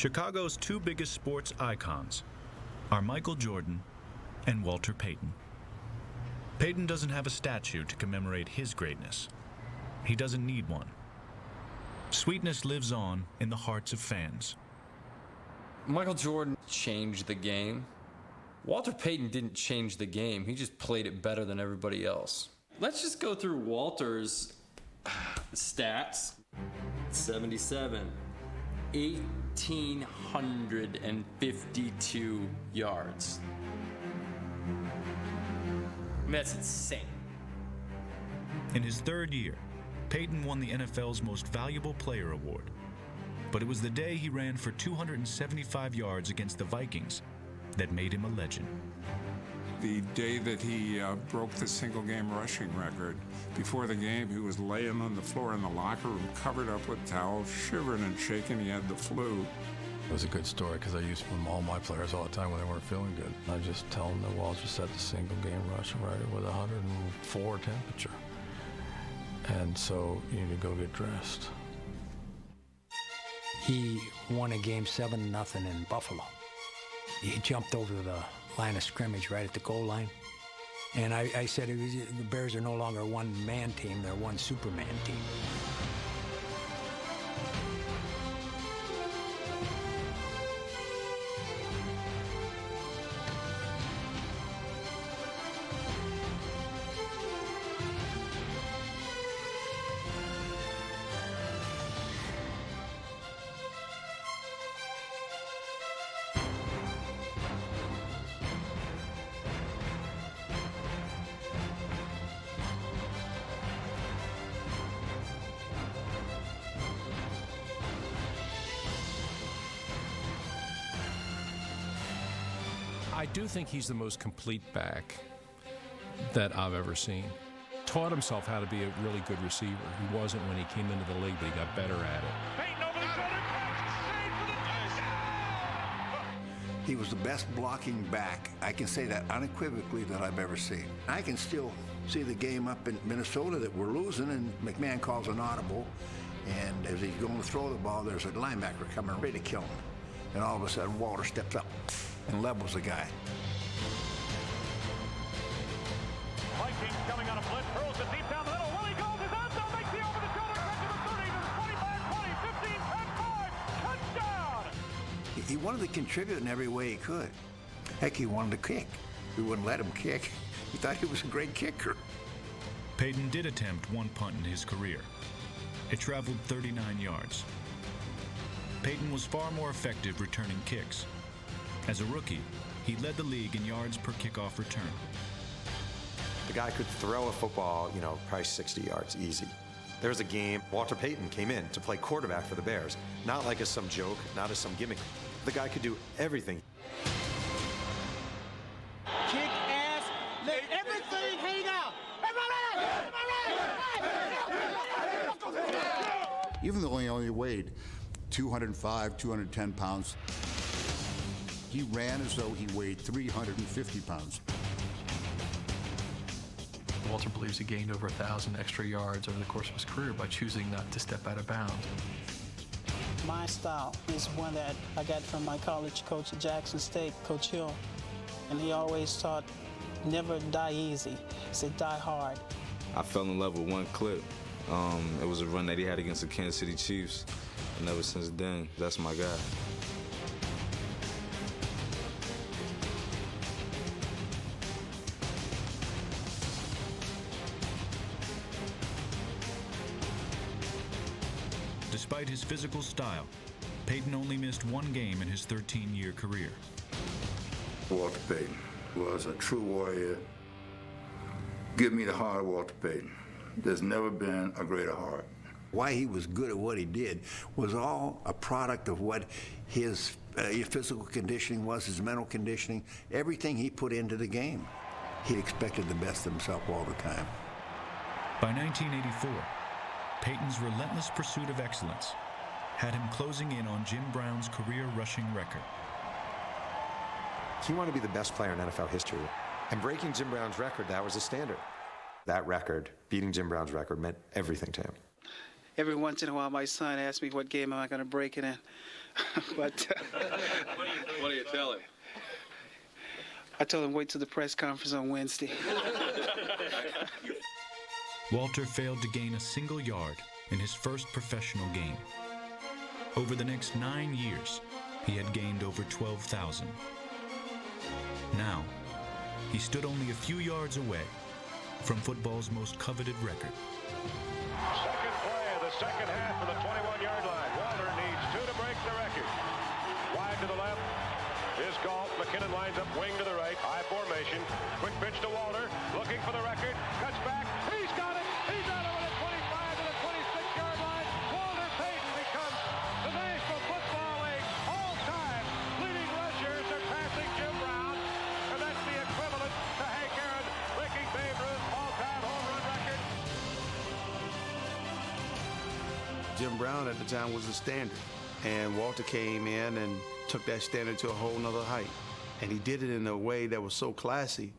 Chicago's two biggest sports icons are Michael Jordan and Walter Payton. Payton doesn't have a statue to commemorate his greatness. He doesn't need one. Sweetness lives on in the hearts of fans. Michael Jordan changed the game. Walter Payton didn't change the game. He just played it better than everybody else. Let's just go through Walter's stats. 77. 1,852 yards. I mean, that's insane. In his third year, Payton won the NFL's Most Valuable Player award. But it was the day he ran for 275 yards against the Vikings that made him a legend. The day that he broke the single-game rushing record, before the game, he was laying on the floor in the locker room, covered up with towels, shivering and shaking. He had the flu. It was a good story because I used to all my players all the time when they weren't feeling good. I just tell them that Walter set the single-game rushing record with 104 temperature. And so you need to go get dressed. He won a game 7-0 in Buffalo. He jumped over the line of scrimmage right at the goal line. And I said, the Bears are no longer a one-man team, they're one Superman team. I do think he's the most complete back that I've ever seen. Taught himself how to be a really good receiver. He wasn't when he came into the league, but he got better at it. He was the best blocking back. I can say that unequivocally that I've ever seen. I can still see the game up in Minnesota that we're losing, and McMahon calls an audible, and as he's going to throw the ball, there's a linebacker coming ready to kill him. And all of a sudden, Walter steps up and levels the guy. Vikings coming on a blitz, throws it deep down the middle. Willie goes, his end zone, makes the over-the-shoulder catch to the 30, to the 25, 20, 15, 10, 5, touchdown! He wanted to contribute in every way he could. Heck, he wanted to kick. We wouldn't let him kick. He thought he was a great kicker. Payton did attempt one punt in his career. It traveled 39 yards. Payton was far more effective returning kicks. As a rookie, he led the league in yards per kickoff return. The guy could throw a football, probably 60 yards, easy. There was a game, Walter Payton came in to play quarterback for the Bears. Not like as some joke, not as some gimmick. The guy could do everything. Kick ass, let everything hang out. Even though he only weighed 205, 210 pounds, he ran as though he weighed 350 pounds. Walter believes he gained over 1,000 extra yards over the course of his career by choosing not to step out of bounds. My style is one that I got from my college coach at Jackson State, Coach Hill. And he always taught, never die easy. He said, die hard. I fell in love with one clip. It was a run that he had against the Kansas City Chiefs. And ever since then, that's my guy. Despite his physical style, Payton only missed one game in his 13-year career. Walter Payton was a true warrior. Give me the heart of Walter Payton. There's never been a greater heart. Why he was good at what he did was all a product of what his physical conditioning was, his mental conditioning, everything he put into the game. He expected the best of himself all the time. By 1984, Payton's relentless pursuit of excellence had him closing in on Jim Brown's career rushing record. He wanted to be the best player in NFL history. And breaking Jim Brown's record, that was a standard. That record, beating Jim Brown's record, meant everything to him. Every once in a while, my son asks me what game am I going to break it in. But What do you tell him? I told him wait till the press conference on Wednesday. Walter failed to gain a single yard in his first professional game. Over the next 9 years, he had gained over 12,000. Now, he stood only a few yards away from football's most coveted record. Second play of the second half from the 21-yard line. Walter needs 2 to break the record. Wide to the left is Galt. McKinnon lines up wing to the right. High formation. Quick pitch to Walter. Looking for the record. Cuts back. He's got it. He's out over the 25 to the 26-yard line. Walter Payton becomes the National Football League all-time leading rusher, surpassing Jim Brown. And that's the equivalent to Hank Aaron breaking Babe Ruth's all-time home run record. Jim Brown at the time was the standard, and Walter came in and took that standard to a whole nother height. And he did it in a way that was so classy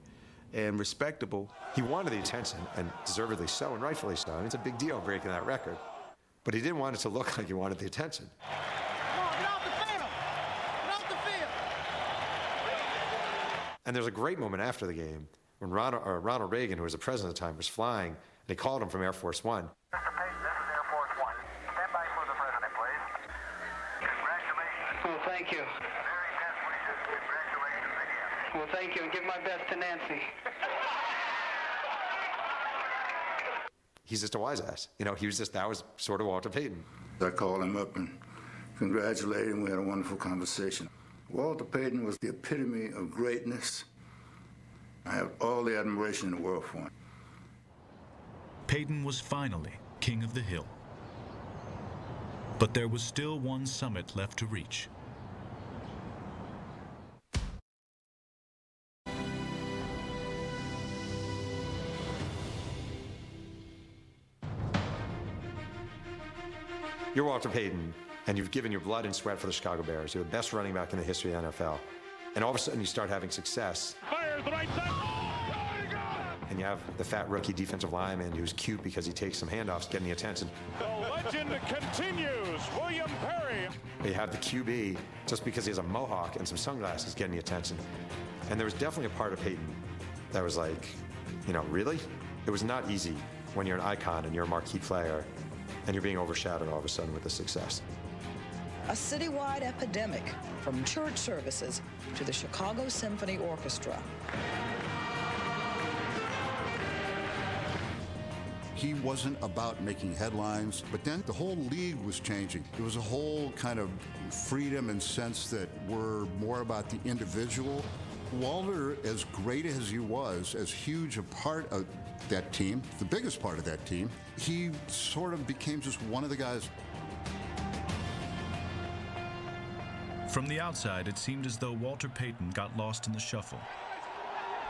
and respectable. He wanted the attention, and deservedly so, and rightfully so. I mean, it's a big deal breaking that record. But he didn't want it to look like he wanted the attention. Come on, get off the field! Get off the field! And there's a great moment after the game when Ronald Reagan, who was the president at the time, was flying, and they called him from Air Force One. Mr. Payton, this is Air Force One. Stand by for the president, please. Congratulations. Well, thank you. Very best wishes. Congratulations again. Well, thank you, and give my best to Nancy. He's just a wise ass. You know, that was sort of Walter Payton. I called him up and congratulated him. We had a wonderful conversation. Walter Payton was the epitome of greatness. I have all the admiration in the world for him. Payton was finally king of the hill. But there was still one summit left to reach. You're Walter Payton, and you've given your blood and sweat for the Chicago Bears. You're the best running back in the history of the NFL. And all of a sudden, you start having success. Fires the right side. Oh, he got it! And you have the fat rookie defensive lineman who's cute because he takes some handoffs, getting the attention. The legend continues. William Perry. You have the QB, just because he has a mohawk and some sunglasses, getting the attention. And there was definitely a part of Payton that was like, you know, really? It was not easy when you're an icon and you're a marquee player and you're being overshadowed all of a sudden with the success. A citywide epidemic, from church services to the Chicago Symphony Orchestra. He wasn't about making headlines, but then the whole league was changing. It was a whole kind of freedom and sense that we're more about the individual. Walter, as great as he was, as huge a part of that team, the biggest part of that team, he sort of became just one of the guys. From the outside, it seemed as though Walter Payton got lost in the shuffle.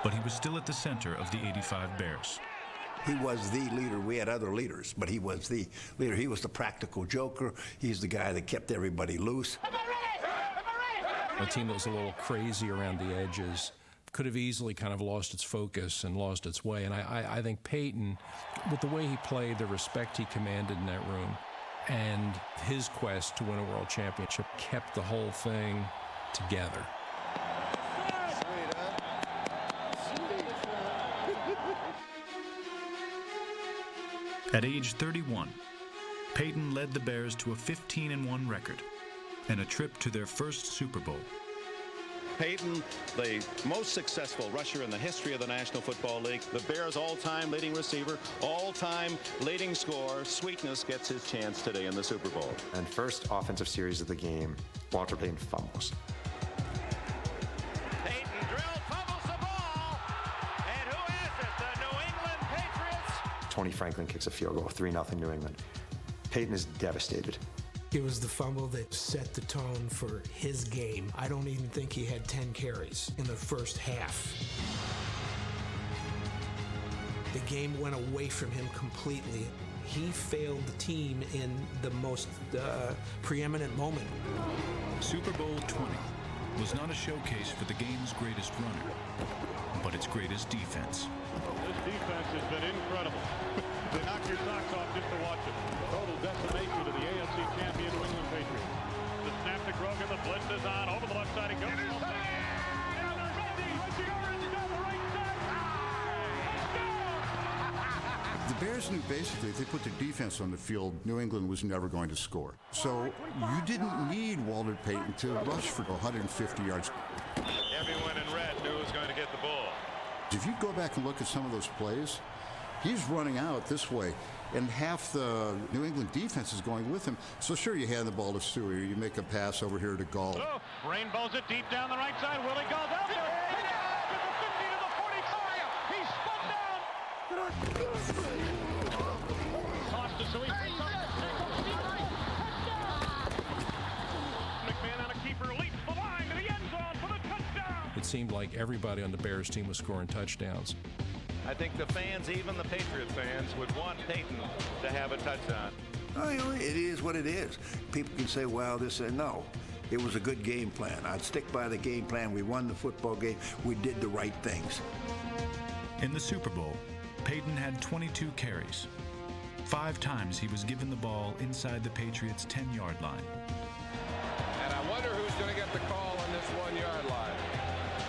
But he was still at the center of the '85 Bears. He was the leader. We had other leaders, but he was the leader. He was the practical joker. He's the guy that kept everybody loose. A team that was a little crazy around the edges could have easily kind of lost its focus and lost its way. And I think Payton, with the way he played, the respect he commanded in that room, and his quest to win a world championship kept the whole thing together. At age 31, Payton led the Bears to a 15-1 record and a trip to their first Super Bowl. Payton, the most successful rusher in the history of the National Football League, the Bears' all-time leading receiver, all-time leading scorer. Sweetness gets his chance today in the Super Bowl. And first offensive series of the game, Walter Payton fumbles. Payton drill fumbles the ball. And who has it? The New England Patriots. Tony Franklin kicks a field goal, 3-0 New England. Payton is devastated. It was the fumble that set the tone for his game. I don't even think he had 10 carries in the first half. The game went away from him completely. He failed the team in the most preeminent moment. Super Bowl 20 was not a showcase for the game's greatest runner, but its greatest defense. This defense has been incredible. They knock your socks off just to watch it. Total is on. Over the left side he goes. The Bears knew basically if they put their defense on the field, New England was never going to score. So you didn't need Walter Payton to rush for 150 yards. Everyone in red knew who was going to get the ball. If you go back and look at some of those plays, he's running out this way, and half the New England defense is going with him. So sure, you hand the ball to Stewie, or you make a pass over here to Gall. Oh, rainbows it deep down the right side. Willie Gall's out there. To the 50 to the 45. He's spun down. Toss to Stewie. McMahon on a keeper leaps the line to the end zone for the touchdown. It seemed like everybody on the Bears team was scoring touchdowns. I think the fans, even the Patriot fans, would want Payton to have a touchdown. Oh, you know, it is what it is. People can say, well, this and no. It was a good game plan. I'd stick by the game plan. We won the football game. We did the right things. In the Super Bowl, Payton had 22 carries. 5 times he was given the ball inside the Patriots' 10-yard line. And I wonder who's going to get the call on this 1-yard line.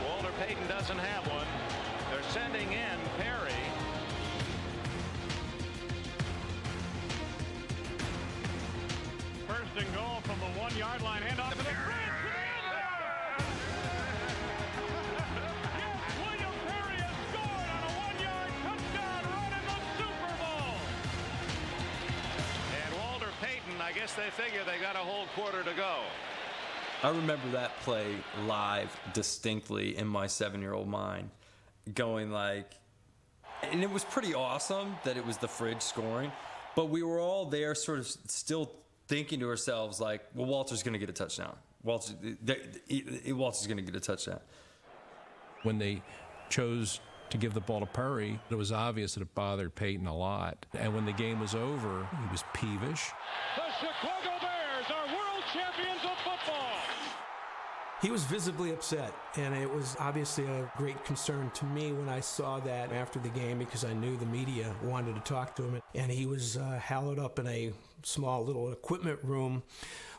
Walter Payton doesn't have one. They're sending in Perry. First and goal from the 1-yard line. Hand off to the bridge. Yes, William Perry has scored on a 1-yard touchdown run in the Super Bowl. And Walter Payton, I guess they figure they got a whole quarter to go. I remember that play live distinctly in my 7-year-old mind, going like, and it was pretty awesome that it was the fridge scoring, but we were all there sort of still thinking to ourselves like, well, Walter's going to get a touchdown. Walter's going to get a touchdown. When they chose to give the ball to Perry, it was obvious that it bothered Payton a lot. And when the game was over, he was peevish. The Chicago Bears are world champions of football. He was visibly upset, and it was obviously a great concern to me when I saw that after the game, because I knew the media wanted to talk to him. And he was hallowed up in a small little equipment room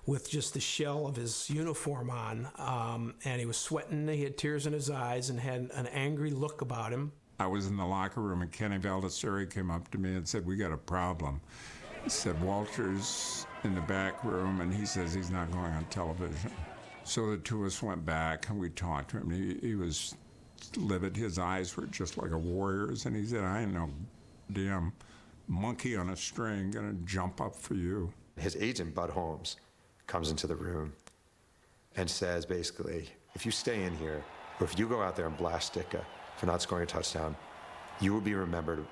with just the shell of his uniform on, and he was sweating. He had tears in his eyes and had an angry look about him. I was in the locker room, and Kenny Baldessari came up to me and said, we got a problem. He said, Walter's in the back room, and he says he's not going on television. So the two of us went back, and we talked to him. He was livid. His eyes were just like a warrior's, and he said, I ain't no damn monkey on a string gonna jump up for you. His agent, Bud Holmes, comes into the room and says, basically, if you stay in here, or if you go out there and blast Ditka for not scoring a touchdown, you will be remembered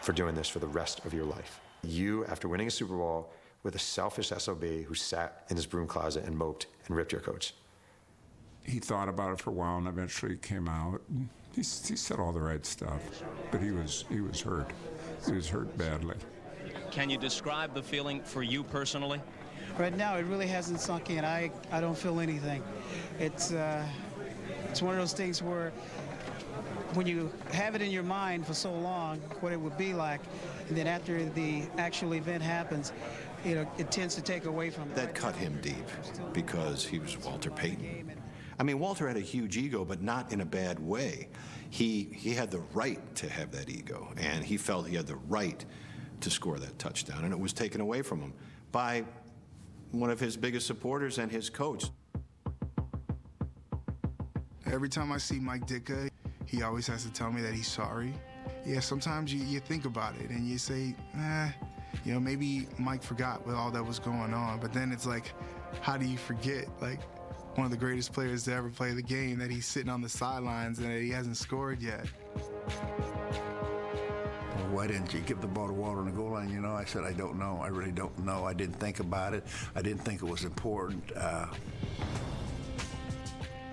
for doing this for the rest of your life. You, after winning a Super Bowl, with a selfish SOB who sat in his broom closet and moped and ripped your coach. He thought about it for a while, and eventually he came out. He said all the right stuff, but he was hurt. He was hurt badly. Can you describe the feeling for you personally? Right now, it really hasn't sunk in. I don't feel anything. It's one of those things where when you have it in your mind for so long, what it would be like, and then after the actual event happens, it tends to take away from it. That cut him deep because he was Walter Payton. I mean, Walter had a huge ego, but not in a bad way. He had the right to have that ego, and he felt he had the right to score that touchdown, and it was taken away from him by one of his biggest supporters and his coach. Every time I see Mike Ditka, he always has to tell me that he's sorry. Yeah, sometimes you think about it and you say, maybe Mike forgot with all that was going on, but then it's like, how do you forget? Like, one of the greatest players to ever play the game, that he's sitting on the sidelines and that he hasn't scored yet. Well, why didn't you give the ball to Walter on the goal line? I said, I don't know. I really don't know. I didn't think about it. I didn't think it was important.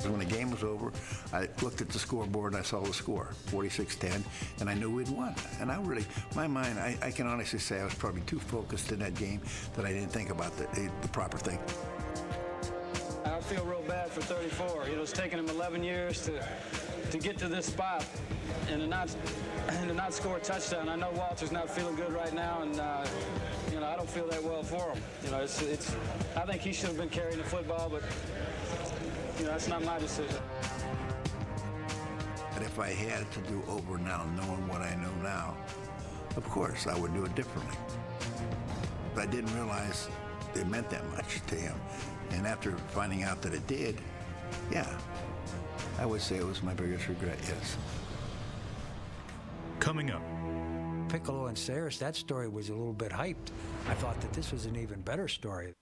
When the game was over, I looked at the scoreboard and I saw the score, 46-10, and I knew we'd won. And my mind, I can honestly say I was probably too focused in that game that I didn't think about the proper thing. I feel real bad for 34. It's taken him 11 years to get to this spot and to not score a touchdown. I know Walter's not feeling good right now, and I don't feel that well for him. I think he should have been carrying the football, but that's not my decision. But if I had to do over now, knowing what I know now, of course, I would do it differently. But I didn't realize it meant that much to him. And after finding out that it did, yeah, I would say it was my biggest regret, yes. Coming up. Piccolo and Sayers, that story was a little bit hyped. I thought that this was an even better story.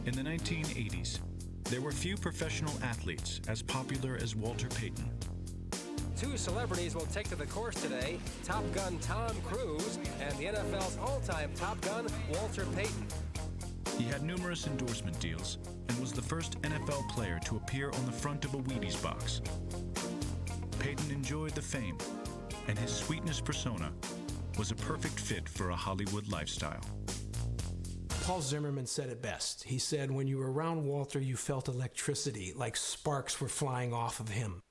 In the 1980s, there were few professional athletes as popular as Walter Payton. Two celebrities will take to the course today, Top Gun Tom Cruise and the NFL's all-time Top Gun, Walter Payton. He had numerous endorsement deals and was the first NFL player to appear on the front of a Wheaties box. Payton enjoyed the fame, and his sweetness persona was a perfect fit for a Hollywood lifestyle. Paul Zimmerman said it best. He said, when you were around Walter, you felt electricity, like sparks were flying off of him.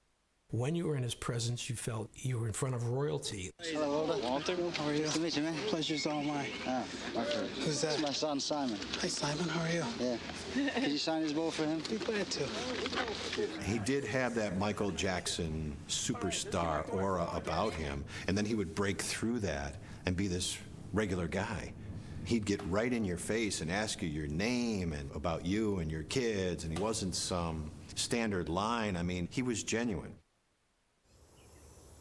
When you were in his presence, you felt you were in front of royalty. Hello, Walter. How are you? Nice to meet you, man. Pleasure's all mine. Oh, okay. Who's that? It's my son, Simon. Hi, Simon. How are you? Yeah. Did you sign his ball for him? Be glad to. He did have that Michael Jackson superstar aura about him, and then he would break through that and be this regular guy. He'd get right in your face and ask you your name and about you and your kids, and he wasn't some standard line. I mean, he was genuine.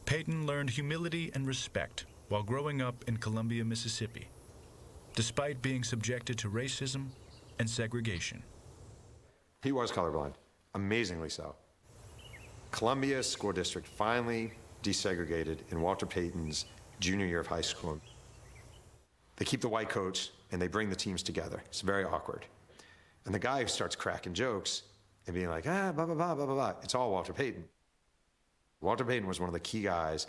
Payton learned humility and respect while growing up in Columbia, Mississippi, despite being subjected to racism and segregation. He was colorblind, amazingly so. Columbia School District finally desegregated in Walter Payton's junior year of high school. They keep the white coach and they bring the teams together. It's very awkward. And the guy who starts cracking jokes and being like, blah, blah, blah, blah, blah, blah, it's all Walter Payton. Walter Payton was one of the key guys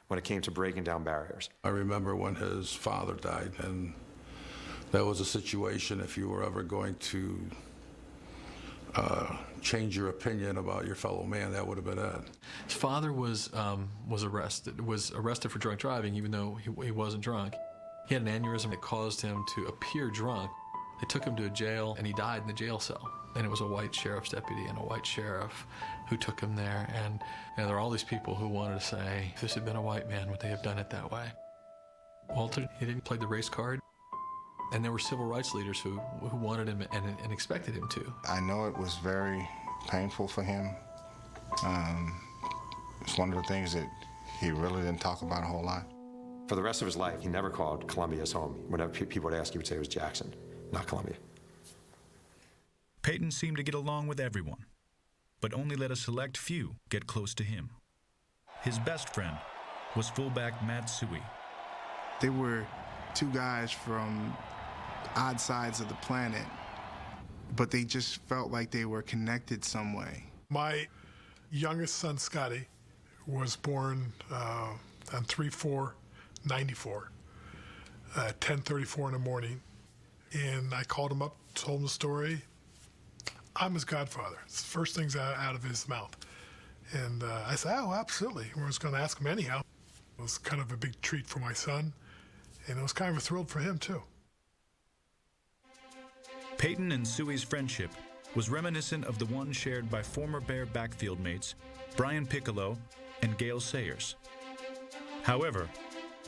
when it came to breaking down barriers. I remember when his father died, and that was a situation, if you were ever going to change your opinion about your fellow man, that would have been it. His father was arrested for drunk driving, even though he wasn't drunk. He had an aneurysm that caused him to appear drunk. They took him to a jail, and he died in the jail cell. And it was a white sheriff's deputy and a white sheriff who took him there. And there are all these people who wanted to say, if this had been a white man, would they have done it that way? Walter, he didn't play the race card. And there were civil rights leaders who wanted him and expected him to. I know it was very painful for him. It's one of the things that he really didn't talk about a whole lot. For the rest of his life, he never called Columbia his home. Whenever people would ask, he would say it was Jackson, not Columbia. Payton seemed to get along with everyone, but only let a select few get close to him. His best friend was fullback Matt Suhey. They were two guys from odd sides of the planet, but they just felt like they were connected some way. My youngest son, Scotty, was born on 3/4/94 at 10:34 in the morning, and I called him up, told him the story. I'm his godfather. It's the first things out of his mouth. And I said, oh, absolutely. I was going to ask him anyhow. It was kind of a big treat for my son, and it was kind of a thrill for him, too. Payton and Suhey's friendship was reminiscent of the one shared by former Bear backfield mates Brian Piccolo and Gale Sayers. However,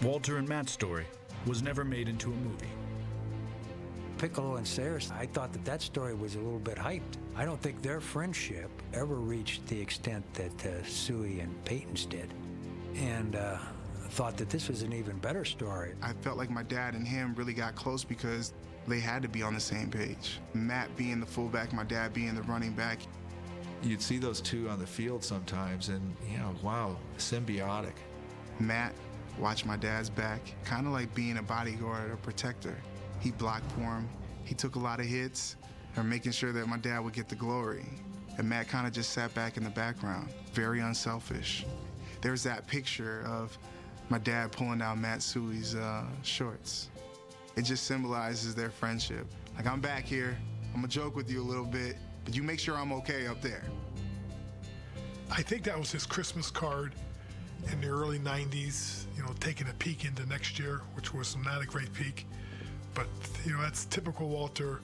Walter and Matt's story was never made into a movie. Piccolo and Sayers, I thought that story was a little bit hyped. I don't think their friendship ever reached the extent that Suhey and Payton's did. And thought that this was an even better story. I felt like my dad and him really got close because they had to be on the same page. Matt being the fullback, my dad being the running back. You'd see those two on the field sometimes and, wow, symbiotic. Matt watched my dad's back, kind of like being a bodyguard or protector. He blocked for him. He took a lot of hits, or making sure that my dad would get the glory. And Matt kind of just sat back in the background, very unselfish. There's that picture of my dad pulling down Matt Suhey's shorts. It just symbolizes their friendship. Like, I'm back here, I'm gonna joke with you a little bit, but you make sure I'm okay up there. I think that was his Christmas card in the early 90s, taking a peek into next year, which was not a great peek. but that's typical Walter.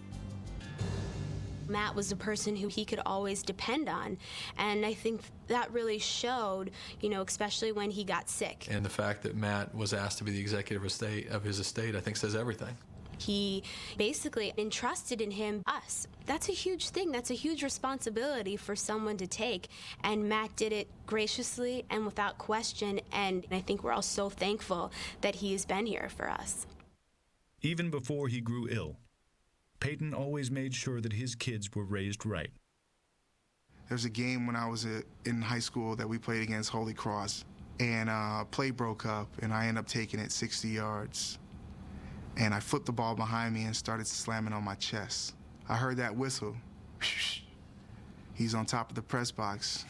Matt was a person who he could always depend on, and I think that really showed, especially when he got sick. And the fact that Matt was asked to be the executive of his estate, I think says everything. He basically entrusted in him us. That's a huge thing. That's a huge responsibility for someone to take, and Matt did it graciously and without question, and I think we're all so thankful that he has been here for us. Even before he grew ill, Payton always made sure that his kids were raised right. There was a game when I was in high school that we played against Holy Cross, and play broke up, and I ended up taking it 60 yards. And I flipped the ball behind me and started slamming on my chest. I heard that whistle. He's on top of the press box.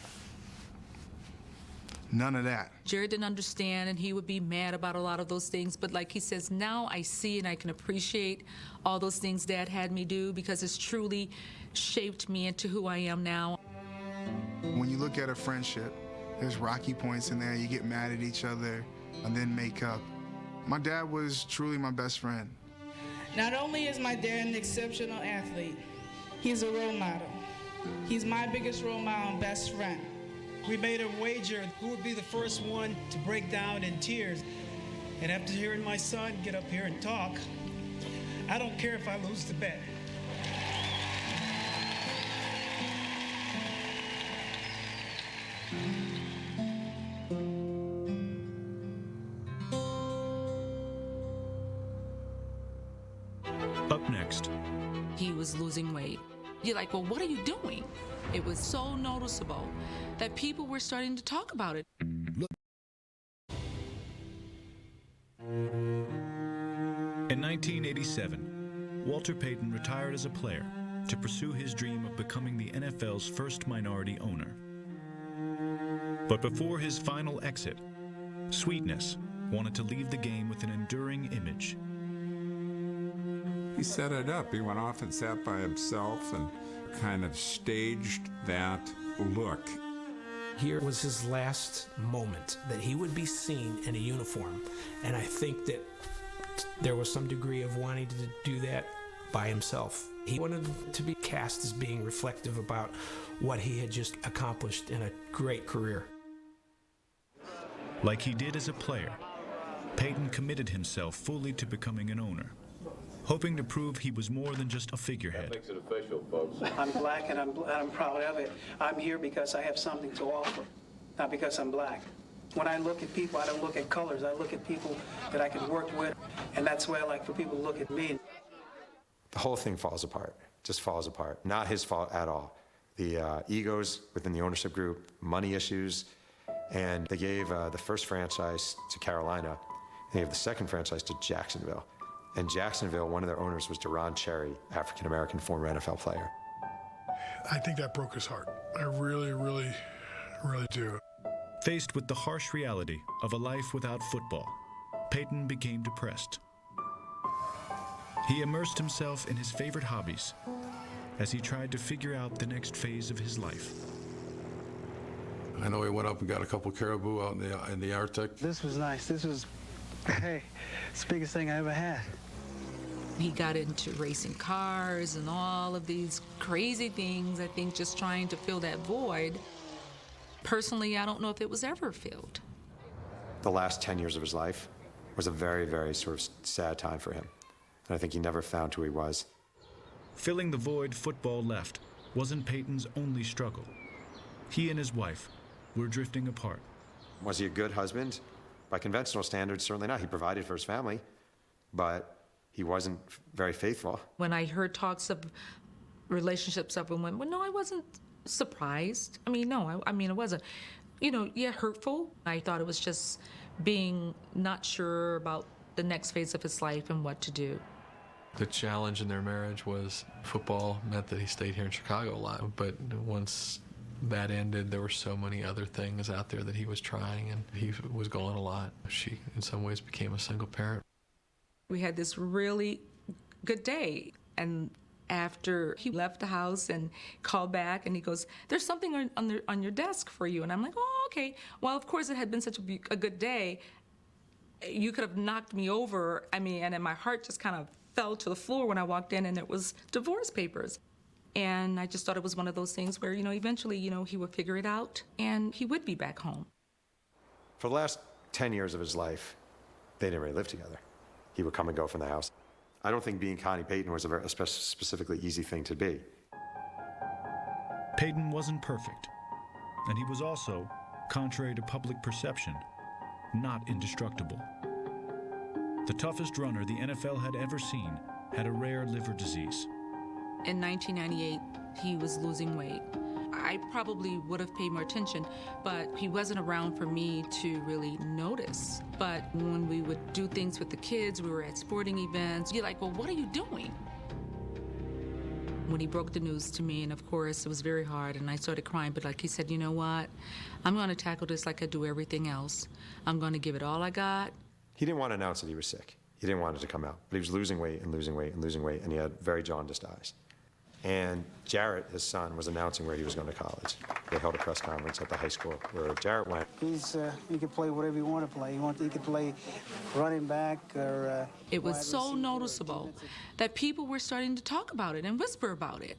None of that. Jared didn't understand, and he would be mad about a lot of those things. But like he says, now I see and I can appreciate all those things Dad had me do, because it's truly shaped me into who I am now. When you look at a friendship, there's rocky points in there. You get mad at each other and then make up. My dad was truly my best friend. Not only is my dad an exceptional athlete, he's a role model. He's my biggest role model and best friend. We made a wager who would be the first one to break down in tears. And after hearing my son get up here and talk, I don't care if I lose the bet. Up next. He was losing weight. You're like, well, what are you doing? It was so noticeable that people were starting to talk about it. In 1987, Walter Payton retired as a player to pursue his dream of becoming the NFL's first minority owner. But before his final exit, Sweetness wanted to leave the game with an enduring image. He set it up. He went off and sat by himself and kind of staged that look. Here was his last moment that he would be seen in a uniform, and I think that there was some degree of wanting to do that by himself. He wanted to be cast as being reflective about what he had just accomplished in a great career. Like he did as a player, Payton committed himself fully to becoming an owner, hoping to prove he was more than just a figurehead. That makes it official, folks. I'm black and I'm proud of it. I'm here because I have something to offer, not because I'm black. When I look at people, I don't look at colors. I look at people that I can work with, and that's the way I like for people to look at me. The whole thing falls apart, just falls apart. Not his fault at all. The egos within the ownership group, money issues, and they gave the first franchise to Carolina. They gave the second franchise to Jacksonville. And Jacksonville, one of their owners was Deron Cherry, African-American former NFL player. I think that broke his heart. I really, really, really do. Faced with the harsh reality of a life without football, Payton became depressed. He immersed himself in his favorite hobbies as he tried to figure out the next phase of his life. I know he went up and got a couple caribou out in the Arctic. This was nice. This was, hey, it's the biggest thing I ever had. He got into racing cars and all of these crazy things, I think, just trying to fill that void. Personally, I don't know if it was ever filled. The last 10 years of his life was a very, very sort of sad time for him. And I think he never found who he was. Filling the void football left wasn't Payton's only struggle. He and his wife were drifting apart. Was he a good husband? By conventional standards, certainly not. He provided for his family, but he wasn't very faithful. When I heard talks of relationships up and went, well, no, I wasn't surprised. I mean, no, I mean, it wasn't. Hurtful. I thought it was just being not sure about the next phase of his life and what to do. The challenge in their marriage was football meant that he stayed here in Chicago a lot, but once that ended, there were so many other things out there that he was trying, and he was gone a lot. She, in some ways, became a single parent. We had this really good day, and after he left the house and called back, and he goes, "There's something on your desk for you," and I'm like, "Oh, okay." Well, of course, it had been such a good day. You could have knocked me over. I mean, and then my heart just kind of fell to the floor when I walked in, and it was divorce papers. And I just thought it was one of those things where, eventually, he would figure it out and he would be back home. For the last 10 years of his life, they didn't really live together. He would come and go from the house. I don't think being Connie Payton was a specifically easy thing to be. Payton wasn't perfect, and he was also, contrary to public perception, not indestructible. The toughest runner the NFL had ever seen had a rare liver disease. In 1998, he was losing weight. I probably would have paid more attention, but he wasn't around for me to really notice. But when we would do things with the kids, we were at sporting events, you're like, well, what are you doing? When he broke the news to me, and of course, it was very hard, and I started crying, but like he said, you know what? I'm going to tackle this like I do everything else. I'm going to give it all I got. He didn't want to announce that he was sick. He didn't want it to come out. But he was losing weight and losing weight and losing weight, and he had very jaundiced eyes. And Jarrett, his son, was announcing where he was going to college. They held a press conference at the high school where Jarrett went. He can play whatever you want to play. He can play running back or... It was so noticeable that people were starting to talk about it and whisper about it.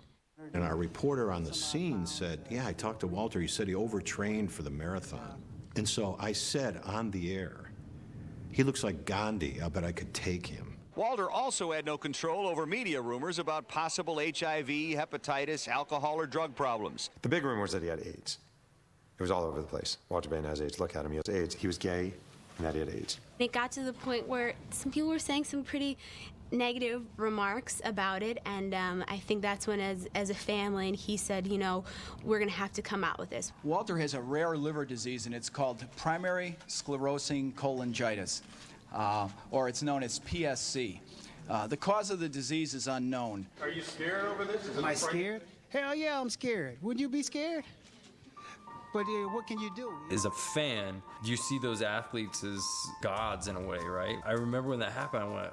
And our reporter on the scene said, yeah, I talked to Walter. He said he overtrained for the marathon. And so I said on the air, he looks like Gandhi. I bet I could take him. Walter also had no control over media rumors about possible HIV, hepatitis, alcohol, or drug problems. The big rumor was that he had AIDS. It was all over the place. Walter Payton has AIDS. Look at him. He has AIDS. He was gay, and that he had AIDS. It got to the point where some people were saying some pretty negative remarks about it, and I think that's when, as a family, and he said, we're going to have to come out with this. Walter has a rare liver disease, and it's called primary sclerosing cholangitis. Or it's known as PSC. The cause of the disease is unknown. Are you scared over this? Am I scared? Hell yeah, I'm scared. Wouldn't you be scared? But what can you do? As a fan, you see those athletes as gods in a way, right? I remember when that happened, I went,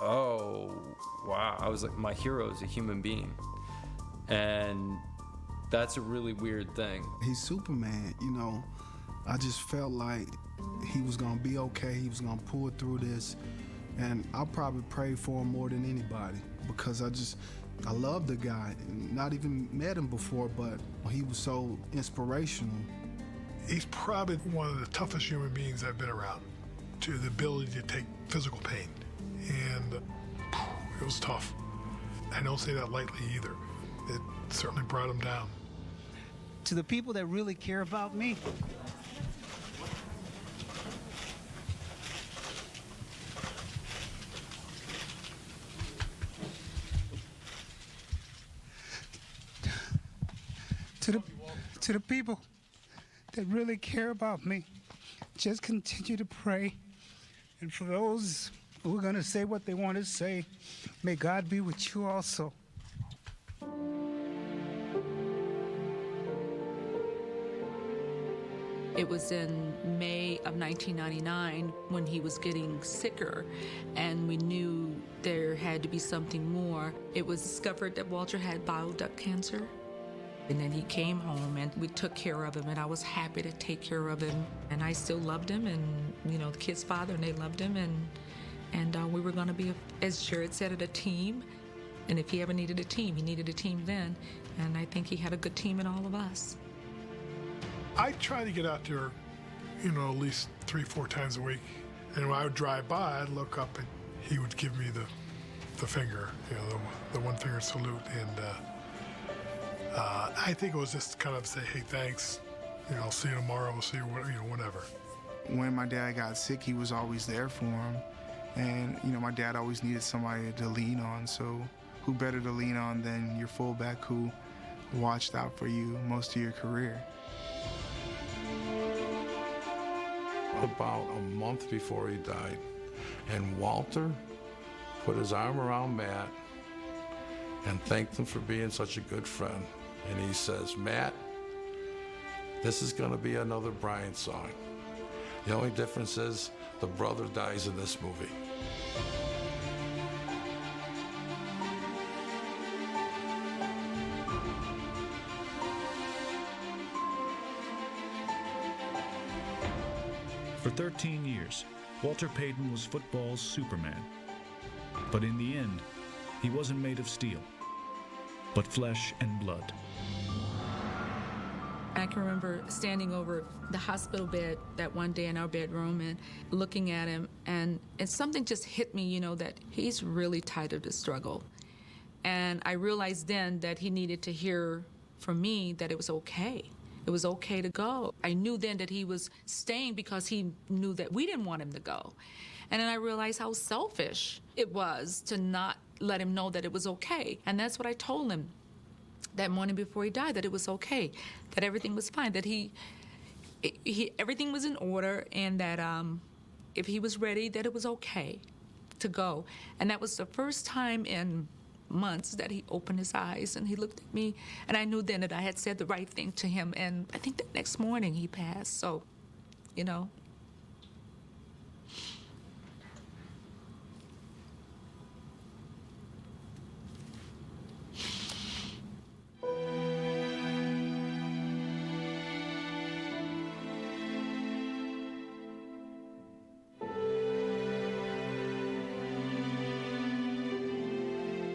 oh, wow. I was like, my hero is a human being. And that's a really weird thing. He's Superman, I just felt like he was going to be okay. He was going to pull through this. And I probably prayed for him more than anybody because I love the guy. Not even met him before, but he was so inspirational. He's probably one of the toughest human beings I've been around, to the ability to take physical pain. And it was tough. I don't say that lightly either. It certainly brought him down. To the people that really care about me, to the people that really care about me, just continue to pray. And for those who are going to say what they want to say, may God be with you also. It was in May of 1999 when he was getting sicker, and we knew there had to be something more. It was discovered that Walter had bile duct cancer. And then he came home, and we took care of him, and I was happy to take care of him. And I still loved him, and, the kid's father, and they loved him, and we were going to be, as Jared said, a team. And if he ever needed a team, he needed a team then. And I think he had a good team in all of us. I try to get out there, at least 3-4 times a week. And when I would drive by, I'd look up, and he would give me the finger, the one finger salute. And I think it was just kind of say, hey, thanks. I'll see you tomorrow. We'll see you, whatever. When my dad got sick, he was always there for him. And, my dad always needed somebody to lean on. So who better to lean on than your fullback who watched out for you most of your career? About a month before he died, and Walter put his arm around Matt and thanked him for being such a good friend. And he says, Matt, this is going to be another Bryant song. The only difference is the brother dies in this movie. For 13 years, Walter Payton was football's Superman. But in the end, he wasn't made of steel, but flesh and blood. I can remember standing over the hospital bed that one day in our bedroom and looking at him, and something just hit me, you know, that he's really tired of the struggle. And I realized then that he needed to hear from me that it was okay. It was okay to go. I knew then that he was staying because he knew that we didn't want him to go. And then I realized how selfish it was to not let him know that it was okay. And that's what I told him that morning before he died, that it was okay, that everything was fine, that everything was in order, and that if he was ready, that it was okay to go. And that was the first time in months that he opened his eyes and he looked at me, and I knew then that I had said the right thing to him. And I think the next morning he passed. So, you know.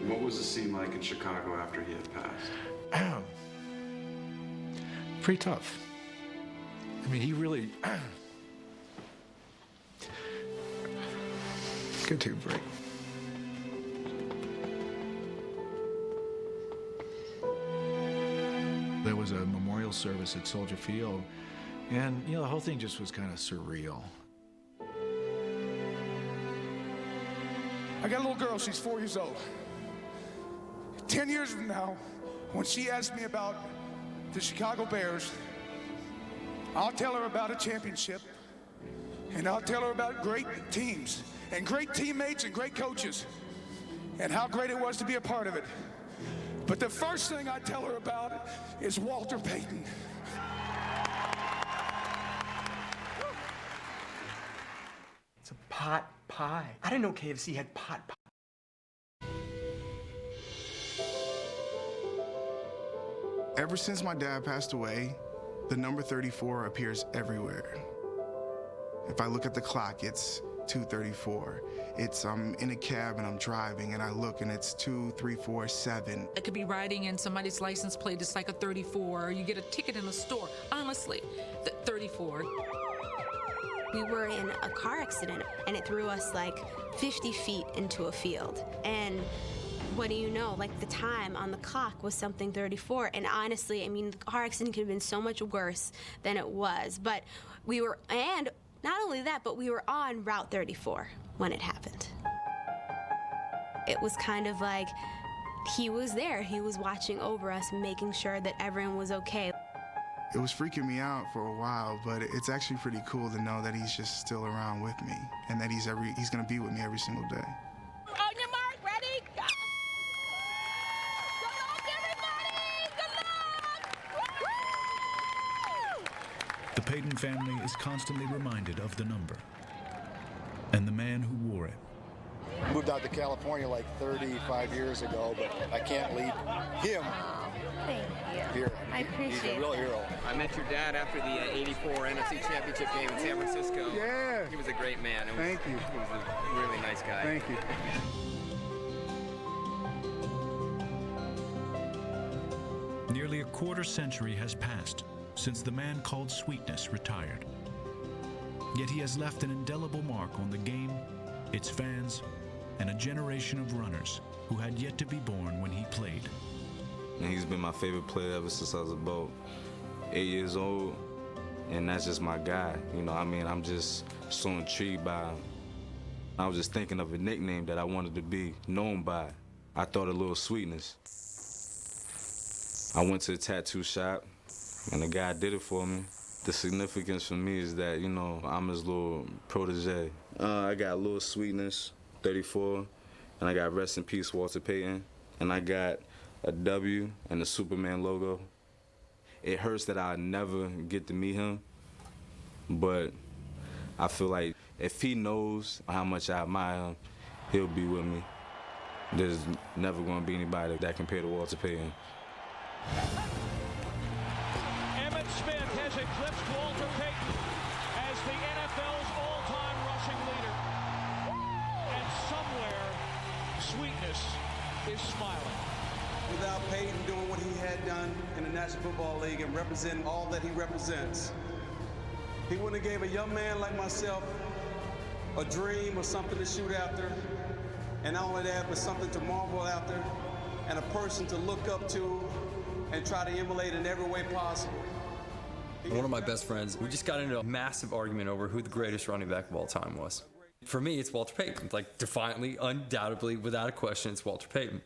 What was the scene like in Chicago after he had passed? Pretty tough. I mean, he really... Go take a break. There was a memorial service at Soldier Field, and, you know, the whole thing just was kind of surreal. I got a little girl, she's 4 years old. 10 years from now, when she asks me about the Chicago Bears, I'll tell her about a championship, and I'll tell her about great teams, and great teammates, and great coaches, and how great it was to be a part of it. But the first thing I tell her about is Walter Payton. It's a pot pie. I didn't know KFC had pot pie. Ever since my dad passed away, the number 34 appears everywhere. If I look at the clock, it's 2:34. It's I'm in a cab and I'm driving and I look and it's 2:347. I could be riding and somebody's license plate is like a 34, or you get a ticket in a store. Honestly, the 34. We were in a car accident and it threw us like 50 feet into a field. And what do you know, like the time on the clock was something 34. And honestly, I mean, the car accident could have been so much worse than it was. But we were, and not only that, but we were on Route 34 when it happened. It was kind of like he was there. He was watching over us, making sure that everyone was okay. It was freaking me out for a while, but it's actually pretty cool to know that he's just still around with me and that he's gonna be with me every single day. On your mark, ready, go! Good luck, everybody! Good luck! The Payton family is constantly reminded of the number and the man who wore it. Moved out to California like 35 years ago, but I can't leave him. Thank you. Here. I appreciate He's a real hero. I met your dad after the '84 NFC Championship game in San Francisco. Yeah. He was a great man. Thank you. He was a really nice guy. Thank you. Nearly a quarter century has passed since the man called Sweetness retired. Yet he has left an indelible mark on the game, its fans, and a generation of runners who had yet to be born when he played. And he's been my favorite player ever since I was about 8 years old, and that's just my guy. You know, I mean, I'm just so intrigued by him. I was just thinking of a nickname that I wanted to be known by. I thought a little Sweetness. I went to the tattoo shop, and the guy did it for me. The significance for me is that, you know, I'm his little protege. I got a little Sweetness, 34, and I got Rest in Peace, Walter Payton, and I got a W and the Superman logo. It hurts that I'll never get to meet him, but I feel like if he knows how much I admire him, he'll be with me. There's never going to be anybody that compared to Walter Payton. Emmitt Smith has eclipsed Walter Payton as the NFL's all-time rushing leader. And somewhere Epaphroditus is smiling. Without Peyton doing what he had done in the National Football League and representing all that he represents, he wouldn't have gave a young man like myself a dream or something to shoot after, and not only that, but something to marvel after, and a person to look up to and try to emulate in every way possible. One of my best friends, we just got into a massive argument over who the greatest running back of all time was. For me, it's Walter Payton. Like, defiantly, undoubtedly, without a question, it's Walter Payton.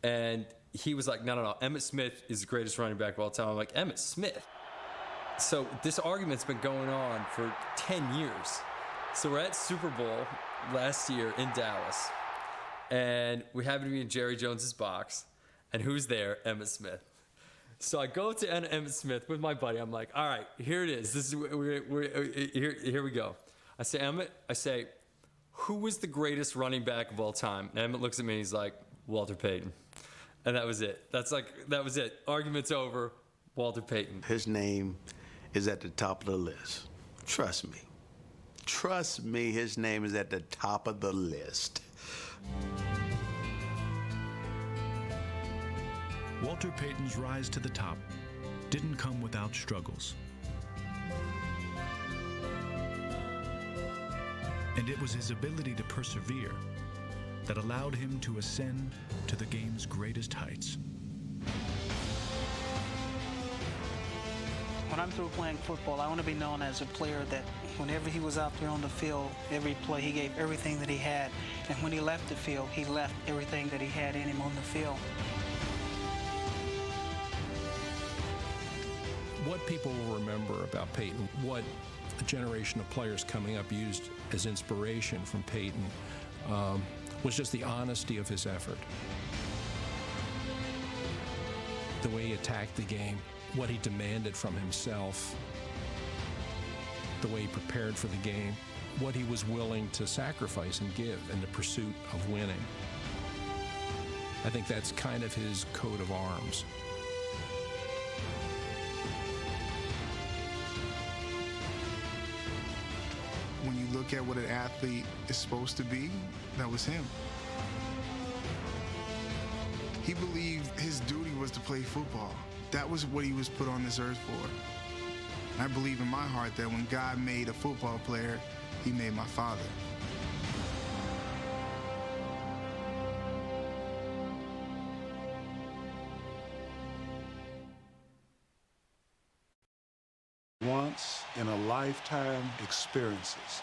And he was like, no, Emmitt Smith is the greatest running back of all time. I'm like, Emmitt Smith? So this argument's been going on for 10 years. So we're at Super Bowl last year in Dallas, and we happen to be in Jerry Jones's box, and who's there? Emmitt Smith. So I go to Emmitt Smith with my buddy. I'm like, all right, here it is. This is here we go. I say, Emmitt, who was the greatest running back of all time? And Emmitt looks at me, and he's like, Walter Payton. And that was it. That was it. Argument's over. Walter Payton. His name is at the top of the list. Trust me. Trust me, his name is at the top of the list. Walter Payton's rise to the top didn't come without struggles. And it was his ability to persevere that allowed him to ascend to the game's greatest heights. When I'm through playing football, I want to be known as a player that whenever he was out there on the field, every play, he gave everything that he had. And when he left the field, he left everything that he had in him on the field. What people will remember about Peyton, what a generation of players coming up used as inspiration from Peyton, was just the honesty of his effort. The way he attacked the game, what he demanded from himself, the way he prepared for the game, what he was willing to sacrifice and give in the pursuit of winning. I think that's kind of his coat of arms. When you look at what an athlete is supposed to be, that was him. He believed his duty was to play football. That was what he was put on this earth for. And I believe in my heart that when God made a football player, he made my father. Once in a lifetime experiences.